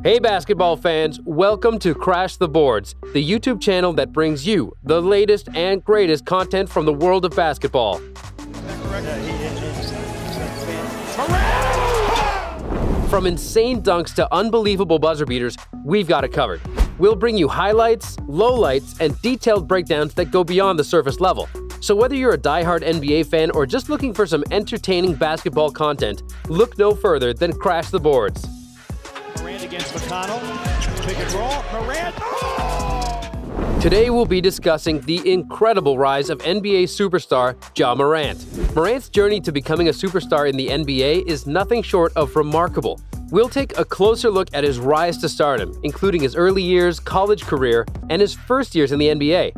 Hey basketball fans, welcome to Crash the Boards, the YouTube channel that brings you the latest and greatest content from the world of basketball. From insane dunks to unbelievable buzzer beaters, we've got it covered. We'll bring you highlights, lowlights, and detailed breakdowns that go beyond the surface level. So whether you're a diehard NBA fan or just looking for some entertaining basketball content, look no further than Crash the Boards. Morant against McConnell. Pick and roll. Morant. Oh! Today we'll be discussing the incredible rise of NBA superstar Ja Morant. Morant's journey to becoming a superstar in the NBA is nothing short of remarkable. We'll take a closer look at his rise to stardom, including his early years, college career, and his first years in the NBA.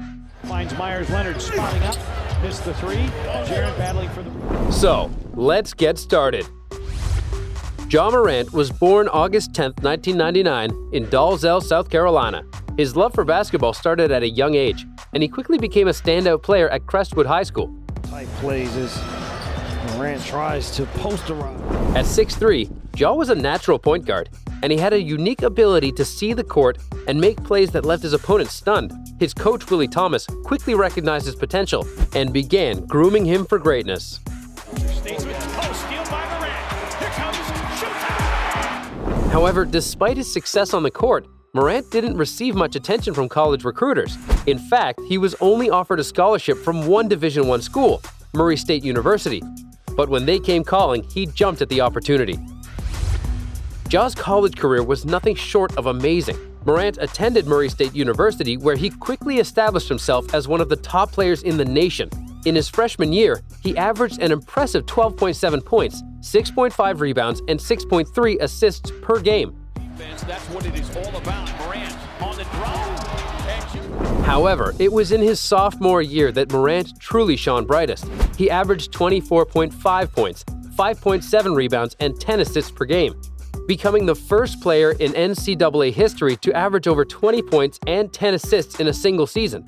Finds Myers Leonard spotting up. Missed the three. Jaren battling for the... So, let's get started. Ja Morant was born August 10, 1999 in Dalzell, South Carolina. His love for basketball started at a young age, and he quickly became a standout player at Crestwood High School. Tight plays as Morant tries to posterize. At 6'3", Ja was a natural point guard, and he had a unique ability to see the court and make plays that left his opponents stunned. His coach, Willie Thomas, quickly recognized his potential and began grooming him for greatness. Stays with the post, steal by Morant. Here comes showtime. However, despite his success on the court, Morant didn't receive much attention from college recruiters. In fact, he was only offered a scholarship from one Division I school, Murray State University. But when they came calling, he jumped at the opportunity. Ja's college career was nothing short of amazing. Morant attended Murray State University, where he quickly established himself as one of the top players in the nation. In his freshman year, he averaged an impressive 12.7 points, 6.5 rebounds, and 6.3 assists per game. That's what it is all about. Morant on the draw. However, it was in his sophomore year that Morant truly shone brightest. He averaged 24.5 points, 5.7 rebounds, and 10 assists per game, becoming the first player in NCAA history to average over 20 points and 10 assists in a single season.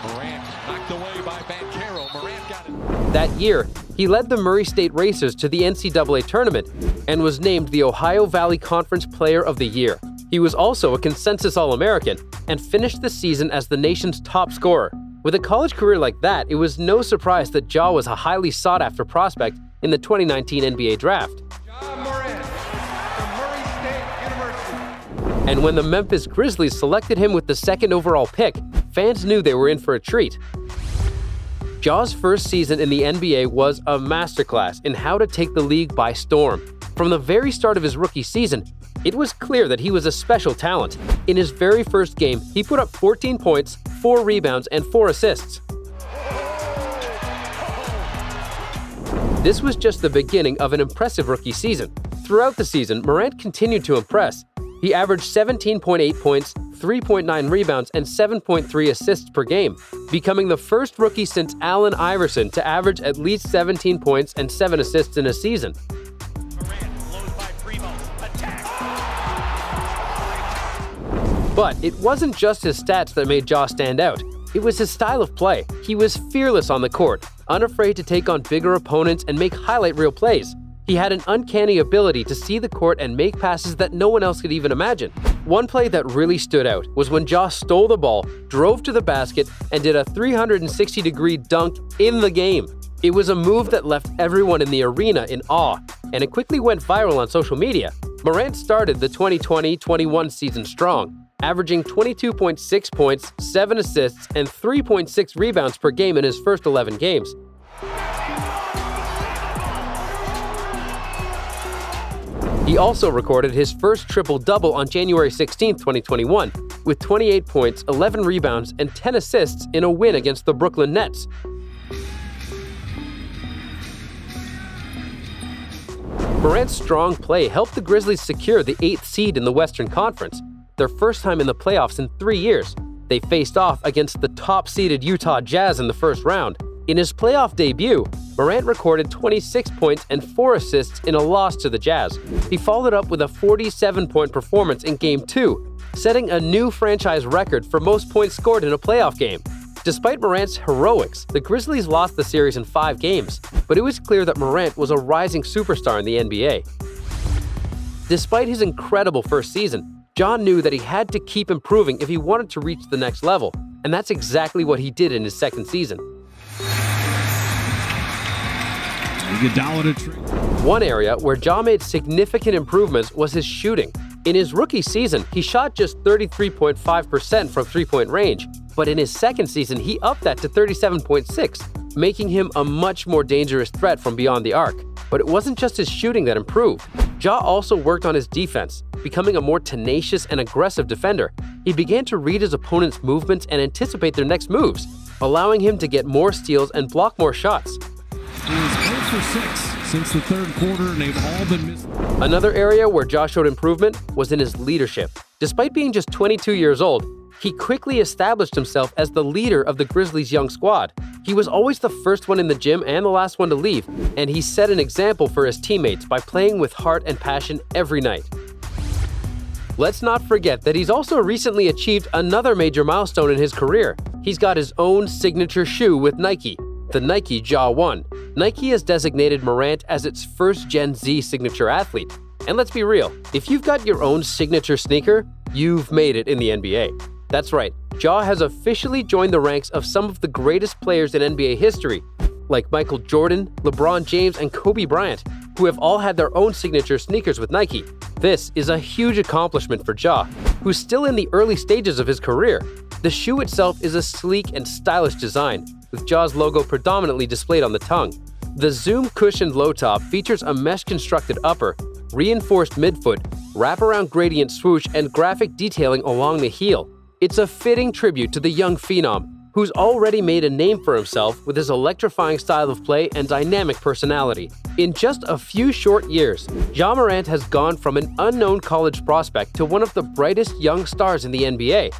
Morant knocked away by Banchero. Morant got it. That year, he led the Murray State Racers to the NCAA tournament and was named the Ohio Valley Conference Player of the Year. He was also a consensus All-American and finished the season as the nation's top scorer. With a college career like that, it was no surprise that Ja was a highly sought-after prospect in the 2019 NBA Draft. Ja Morant from Murray State University. And when the Memphis Grizzlies selected him with the second overall pick, fans knew they were in for a treat. Ja's first season in the NBA was a masterclass in how to take the league by storm. From the very start of his rookie season, it was clear that he was a special talent. In his very first game, he put up 14 points, 4 rebounds, and 4 assists. This was just the beginning of an impressive rookie season. Throughout the season, Morant continued to impress. He averaged 17.8 points, 3.9 rebounds, and 7.3 assists per game, becoming the first rookie since Allen Iverson to average at least 17 points and 7 assists in a season. But it wasn't just his stats that made Ja stand out. It was his style of play. He was fearless on the court, unafraid to take on bigger opponents and make highlight reel plays. He had an uncanny ability to see the court and make passes that no one else could even imagine. One play that really stood out was when Ja stole the ball, drove to the basket, and did a 360-degree dunk in the game. It was a move that left everyone in the arena in awe, and it quickly went viral on social media. Morant started the 2020-21 season strong, averaging 22.6 points, 7 assists, and 3.6 rebounds per game in his first 11 games. He also recorded his first triple-double on January 16, 2021, with 28 points, 11 rebounds, and 10 assists in a win against the Brooklyn Nets. Morant's strong play helped the Grizzlies secure the 8th seed in the Western Conference, their first time in the playoffs in 3 years. They faced off against the top-seeded Utah Jazz in the first round. In his playoff debut, Morant recorded 26 points and 4 assists in a loss to the Jazz. He followed up with a 47-point performance in Game 2, setting a new franchise record for most points scored in a playoff game. Despite Morant's heroics, the Grizzlies lost the series in 5 games, but it was clear that Morant was a rising superstar in the NBA. Despite his incredible first season, Ja knew that he had to keep improving if he wanted to reach the next level, and that's exactly what he did in his second season. One area where Ja made significant improvements was his shooting. In his rookie season, he shot just 33.5% from three-point range, but in his second season, he upped that to 37.6%, making him a much more dangerous threat from beyond the arc. But it wasn't just his shooting that improved. Ja also worked on his defense, becoming a more tenacious and aggressive defender. He began to read his opponent's movements and anticipate their next moves, allowing him to get more steals and block more shots. He was 0 for 6 since the third quarter, and they've all been missed. Another area where Ja showed improvement was in his leadership. Despite being just 22 years old, he quickly established himself as the leader of the Grizzlies' young squad. He was always the first one in the gym and the last one to leave, and he set an example for his teammates by playing with heart and passion every night. Let's not forget that he's also recently achieved another major milestone in his career. He's got his own signature shoe with Nike, the Nike Ja 1. Nike has designated Morant as its first Gen Z signature athlete. And let's be real, if you've got your own signature sneaker, you've made it in the NBA. That's right, Ja has officially joined the ranks of some of the greatest players in NBA history, like Michael Jordan, LeBron James, and Kobe Bryant, who have all had their own signature sneakers with Nike. This is a huge accomplishment for Ja, who's still in the early stages of his career. The shoe itself is a sleek and stylish design, with Ja's logo predominantly displayed on the tongue. The Zoom cushioned low top features a mesh-constructed upper, reinforced midfoot, wraparound gradient swoosh, and graphic detailing along the heel. It's a fitting tribute to the young phenom, who's already made a name for himself with his electrifying style of play and dynamic personality. In just a few short years, Ja Morant has gone from an unknown college prospect to one of the brightest young stars in the NBA.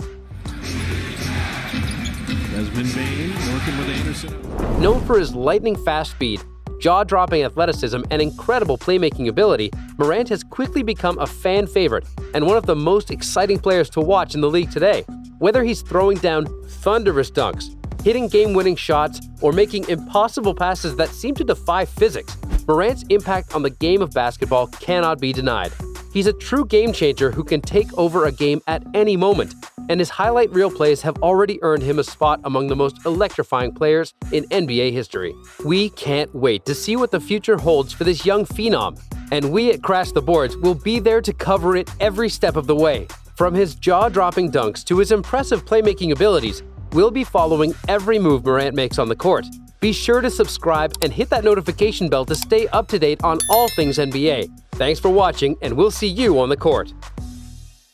Known for his lightning-fast speed, jaw-dropping athleticism, and incredible playmaking ability, Morant has quickly become a fan favorite and one of the most exciting players to watch in the league today. Whether he's throwing down thunderous dunks, hitting game-winning shots, or making impossible passes that seem to defy physics, Morant's impact on the game of basketball cannot be denied. He's a true game-changer who can take over a game at any moment, and his highlight reel plays have already earned him a spot among the most electrifying players in NBA history. We can't wait to see what the future holds for this young phenom, and we at Crash the Boards will be there to cover it every step of the way. From his jaw-dropping dunks to his impressive playmaking abilities, we'll be following every move Morant makes on the court. Be sure to subscribe and hit that notification bell to stay up to date on all things NBA. Thanks for watching, and we'll see you on the court.